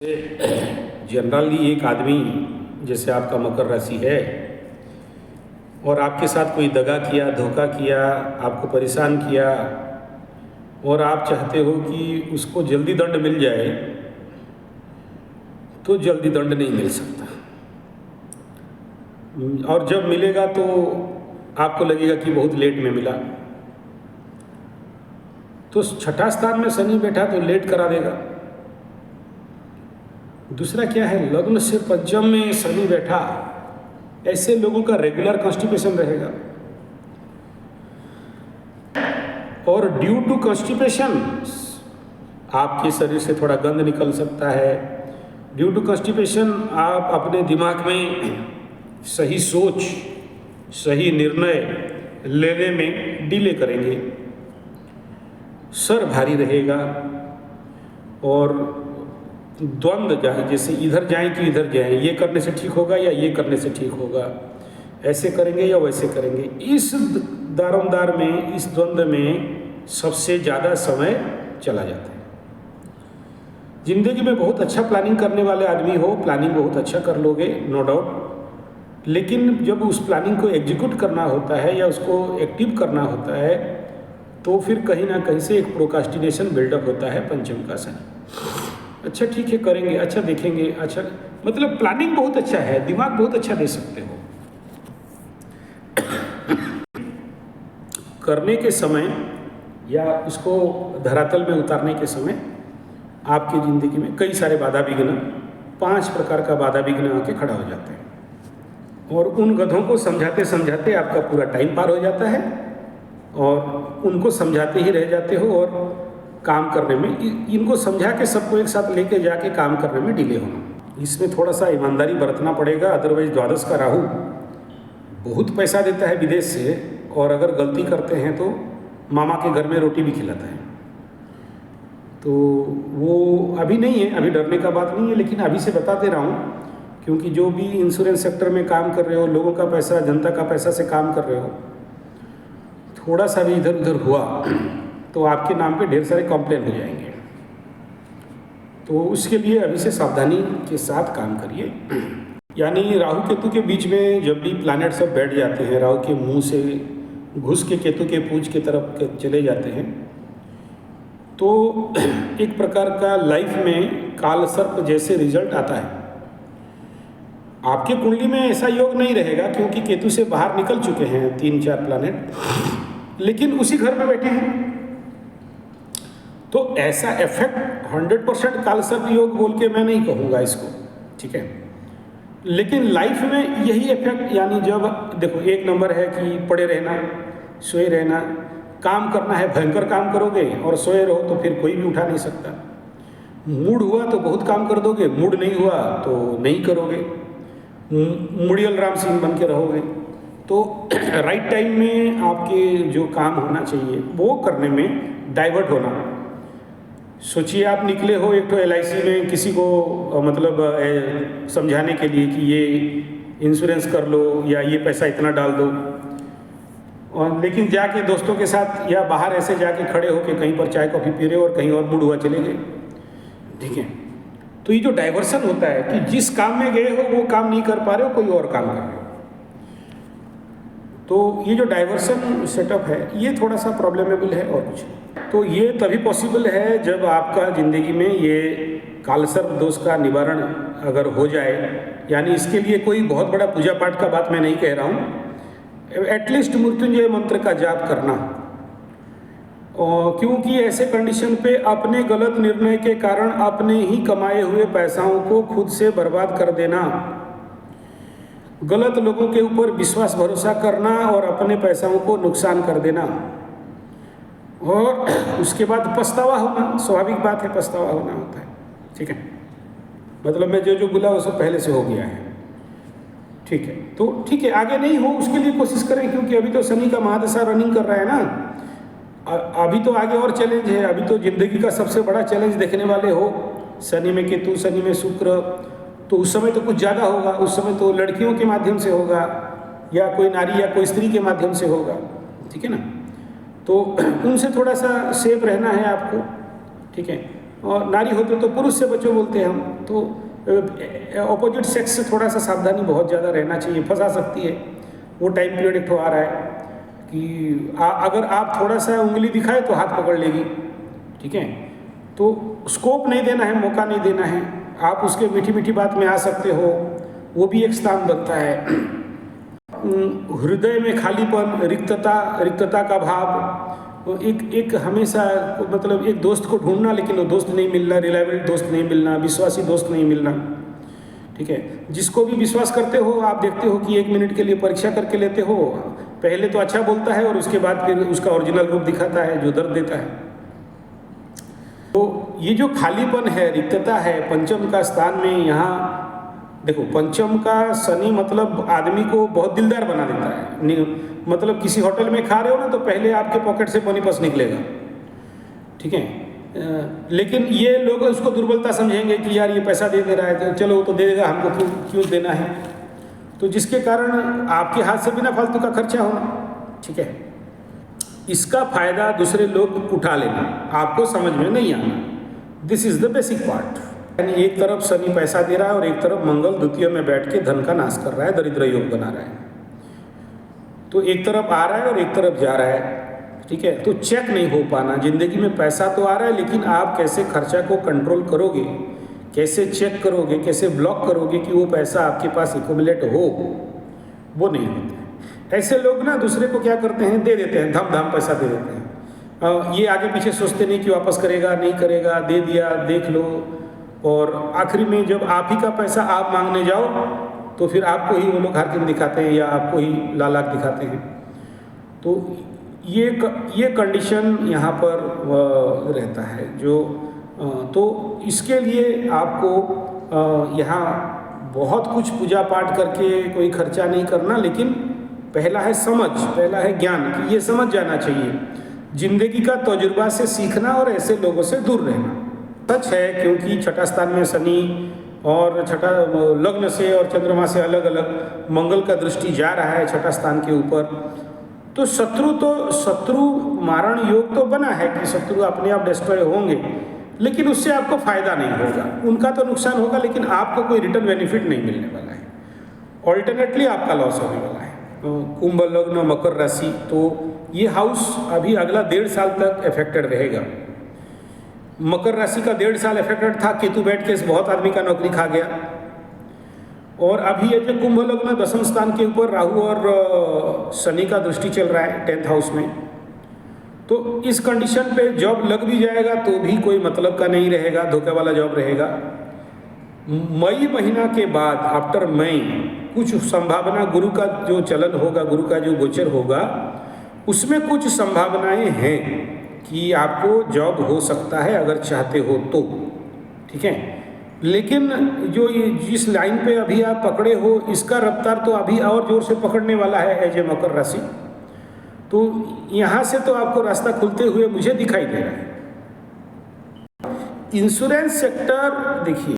Generally एक आदमी जैसे आपका मकर राशि है और आपके साथ कोई दगा किया, धोखा किया, आपको परेशान किया और आप चाहते हो कि उसको जल्दी दंड मिल जाए, तो जल्दी दंड नहीं मिल सकता। और जब मिलेगा तो आपको लगेगा कि बहुत लेट में मिला। तो छठा स्थान में शनि बैठा तो लेट करा देगा। दूसरा क्या है, लग्न से पंचम में शनि बैठा, ऐसे लोगों का रेगुलर कॉन्स्टिपेशन रहेगा। और ड्यू टू कॉन्स्टिपेशन आपके शरीर से थोड़ा गंध निकल सकता है। ड्यू टू कॉन्स्टिपेशन आप अपने दिमाग में सही सोच, सही निर्णय लेने में डिले करेंगे, सर भारी रहेगा और द्वंद्व जाए, जैसे इधर जाएं कि इधर जाएं, ये करने से ठीक होगा या ये करने से ठीक होगा, ऐसे करेंगे या वैसे करेंगे। इस दारोमदार में, इस द्वंद्व में सबसे ज़्यादा समय चला जाता है। जिंदगी में बहुत अच्छा प्लानिंग करने वाले आदमी हो, प्लानिंग बहुत अच्छा कर लोगे, नो डाउट, लेकिन जब उस प्लानिंग को एग्जीक्यूट करना होता है या उसको एक्टिव करना होता है तो फिर कहीं ना कहीं से एक प्रोकास्टिनेशन बिल्डअप होता है पंचम का शनि। अच्छा ठीक है, करेंगे, अच्छा देखेंगे, अच्छा, मतलब प्लानिंग बहुत अच्छा है, दिमाग बहुत अच्छा दे सकते हो। करने के समय या उसको धरातल में उतारने के समय आपकी ज़िंदगी में कई सारे बाधा विघ्न, 5 प्रकार का बाधा विघ्न आके खड़ा हो जाते हैं और उन गधों को समझाते समझाते आपका पूरा टाइम पार हो जाता है और उनको समझाते ही रह जाते हो और काम करने में, इनको समझा के सबको एक साथ लेके जाके काम करने में डिले होना। इसमें थोड़ा सा ईमानदारी बरतना पड़ेगा, अदरवाइज द्वादश का राहु बहुत पैसा देता है विदेश से और अगर गलती करते हैं तो मामा के घर में रोटी भी खिलाता है। तो वो अभी नहीं है, अभी डरने का बात नहीं है, लेकिन अभी से बता दे रहा हूँ क्योंकि जो भी इंश्योरेंस सेक्टर में काम कर रहे हो, लोगों का पैसा, जनता का पैसा से काम कर रहे हो, थोड़ा सा भी इधर उधर हुआ तो आपके नाम पे ढेर सारे कंप्लेन हो जाएंगे। तो उसके लिए अभी से सावधानी के साथ काम करिए। यानी राहु केतु के बीच में जब भी प्लैनेट सब बैठ जाते हैं, राहु के मुंह से घुस के केतु के पूंछ की तरफ चले जाते हैं, तो एक प्रकार का लाइफ में काल सर्प जैसे रिजल्ट आता है। आपके कुंडली में ऐसा योग नहीं रहेगा क्योंकि केतु से बाहर निकल चुके हैं 3-4 प्लैनेट, लेकिन उसी घर में बैठे हैं। तो ऐसा इफेक्ट 100% कालसर्प योग बोल के मैं नहीं कहूँगा इसको, ठीक है, लेकिन लाइफ में यही इफेक्ट, यानी जब देखो, एक नंबर है कि पड़े रहना, सोए रहना, काम करना है, भयंकर काम करोगे और सोए रहो तो फिर कोई भी उठा नहीं सकता। मूड हुआ तो बहुत काम कर दोगे, मूड नहीं हुआ तो नहीं करोगे, मुड़ियल राम सिंह बन के रहोगे। तो राइट टाइम में आपके जो काम होना चाहिए वो करने में डाइवर्ट होना। सोचिए आप निकले हो एक तो LIC में किसी को मतलब समझाने के लिए कि ये इंश्योरेंस कर लो या ये पैसा इतना डाल दो, और लेकिन जाके दोस्तों के साथ या बाहर ऐसे जाके खड़े हो के कहीं पर चाय कॉफ़ी पी रहे हो और कहीं और मूड हुआ चले गए, ठीक है। तो ये जो डाइवर्सन होता है कि जिस काम में गए हो वो काम नहीं कर पा रहे हो, कोई और काम कर रहे हो, तो ये जो डाइवर्सन सेटअप है ये थोड़ा सा प्रॉब्लमेबल है और कुछ नहीं। तो ये तभी पॉसिबल है जब आपका ज़िंदगी में ये कालसर्प दोष का निवारण अगर हो जाए। यानी इसके लिए कोई बहुत बड़ा पूजा पाठ का बात मैं नहीं कह रहा हूँ, एटलीस्ट मृत्युंजय मंत्र का जाप करना, क्योंकि ऐसे कंडीशन पे अपने गलत निर्णय के कारण अपने ही कमाए हुए पैसाओं को खुद से बर्बाद कर देना, गलत लोगों के ऊपर विश्वास भरोसा करना और अपने पैसाओं को नुकसान कर देना और उसके बाद पछतावा होना, स्वाभाविक बात है, पछतावा होना होता है, ठीक है। मतलब मैं जो बोला वो सब पहले से हो गया है, ठीक है। तो ठीक है, आगे नहीं हो उसके लिए कोशिश करें, क्योंकि अभी तो शनि का महादशा रनिंग कर रहा है ना, अभी तो आगे और चैलेंज है। अभी तो जिंदगी का सबसे बड़ा चैलेंज देखने वाले हो, शनि में केतु, शनि में शुक्र, तो उस समय तो कुछ ज़्यादा होगा, उस समय तो लड़कियों के माध्यम से होगा या कोई नारी या कोई स्त्री के माध्यम से होगा, ठीक है ना। तो उनसे थोड़ा सा सेफ रहना है आपको, ठीक है। और नारी होते तो पुरुष से बचो बोलते हैं हम। तो ऑपोजिट सेक्स से थोड़ा सा सावधानी बहुत ज़्यादा रहना चाहिए, फंसा सकती है। वो टाइम पीरियड एक तो आ रहा है कि अगर आप थोड़ा सा उंगली दिखाए तो हाथ पकड़ लेगी, ठीक है। तो स्कोप नहीं देना है, मौका नहीं देना है। आप उसके मीठी मीठी बात में आ सकते हो, वो भी एक स्थान बनता है। हृदय में खालीपन, रिक्तता का भाव, एक हमेशा मतलब एक दोस्त को ढूंढना लेकिन वो दोस्त नहीं मिलना, रिलायबल दोस्त नहीं मिलना, विश्वासी दोस्त नहीं मिलना, ठीक है। जिसको भी विश्वास करते हो आप देखते हो कि 1 मिनट के लिए परीक्षा करके लेते हो, पहले तो अच्छा बोलता है और उसके बाद फिर उसका ओरिजिनल रूप दिखाता है जो दर्द देता है। तो ये जो खालीपन है, रिक्तता है, पंचम का स्थान में यहाँ देखो, पंचम का शनि मतलब आदमी को बहुत दिलदार बना देता है। मतलब किसी होटल में खा रहे हो ना तो पहले आपके पॉकेट से पानी पस निकलेगा, ठीक है। लेकिन ये लोग उसको दुर्बलता समझेंगे कि यार ये पैसा दे रहा है तो चलो तो दे देगा, हमको क्यों देना है। तो जिसके कारण आपके हाथ से बिना फालतू का खर्चा होना, ठीक है। इसका फायदा दूसरे लोग उठा लेना, आपको समझ में नहीं आना। This is the basic part. यानी एक तरफ शनि पैसा दे रहा है और एक तरफ मंगल द्वितीय में बैठ के धन का नाश कर रहा है, दरिद्र योग बना रहा है। तो एक तरफ आ रहा है और एक तरफ जा रहा है, ठीक है। तो चेक नहीं हो पाना, जिंदगी में पैसा तो आ रहा है लेकिन आप कैसे खर्चा को कंट्रोल करोगे, कैसे चेक करोगे, कैसे ब्लॉक करोगे कि वो पैसा आपके पास एक्युमुलेट हो, वो नहीं होता। ऐसे लोग ना दूसरे को क्या करते हैं, दे देते हैं, धम धम पैसा दे देते हैं। ये आगे पीछे सोचते नहीं कि वापस करेगा नहीं करेगा, दे दिया देख लो। और आखिरी में जब आप ही का पैसा आप मांगने जाओ तो फिर आपको ही वो लोग हार्किन दिखाते हैं या आपको ही लालाक दिखाते हैं। तो ये कंडीशन यहाँ पर रहता है जो तो इसके लिए आपको यहाँ बहुत कुछ पूजा पाठ करके कोई खर्चा नहीं करना, लेकिन पहला है समझ, पहला है ज्ञान कि ये समझ जाना चाहिए, जिंदगी का तजुर्बा से सीखना और ऐसे लोगों से दूर रहना। सच है क्योंकि छठा स्थान में शनि और छठा लग्न से और चंद्रमा से अलग अलग मंगल का दृष्टि जा रहा है छठा स्थान के ऊपर। तो शत्रु मारण योग तो बना है कि शत्रु अपने आप डिस्ट्रॉय होंगे, लेकिन उससे आपको फायदा नहीं होगा, उनका तो नुकसान होगा लेकिन आपको कोई रिटर्न बेनिफिट नहीं मिलने वाला है, ऑल्टरनेटली आपका लॉस होने वाला है। कुंभ लग्न मकर राशि, तो ये हाउस अभी अगला 1.5 साल तक अफेक्टेड रहेगा। मकर राशि का 1.5 साल अफेक्टेड था, केतु बैठ के बहुत आदमी का नौकरी खा गया। और अभी ये जो कुंभ लग्न 10वें स्थान के ऊपर राहु और शनि का दृष्टि चल रहा है 10th हाउस में, तो इस कंडीशन पे जॉब लग भी जाएगा तो भी कोई मतलब का नहीं रहेगा, धोखे वाला जॉब रहेगा। मई महीना के बाद आफ्टर मई कुछ संभावना, गुरु का जो चलन होगा, गुरु का जो गोचर होगा, उसमें कुछ संभावनाएं हैं कि आपको जॉब हो सकता है अगर चाहते हो तो, ठीक है। लेकिन जो जिस लाइन पे अभी आप पकड़े हो इसका रफ्तार तो अभी और जोर से पकड़ने वाला है एज ए मकर राशि। तो यहाँ से तो आपको रास्ता खुलते हुए मुझे दिखाई दे रहा है। इंश्योरेंस सेक्टर देखिए,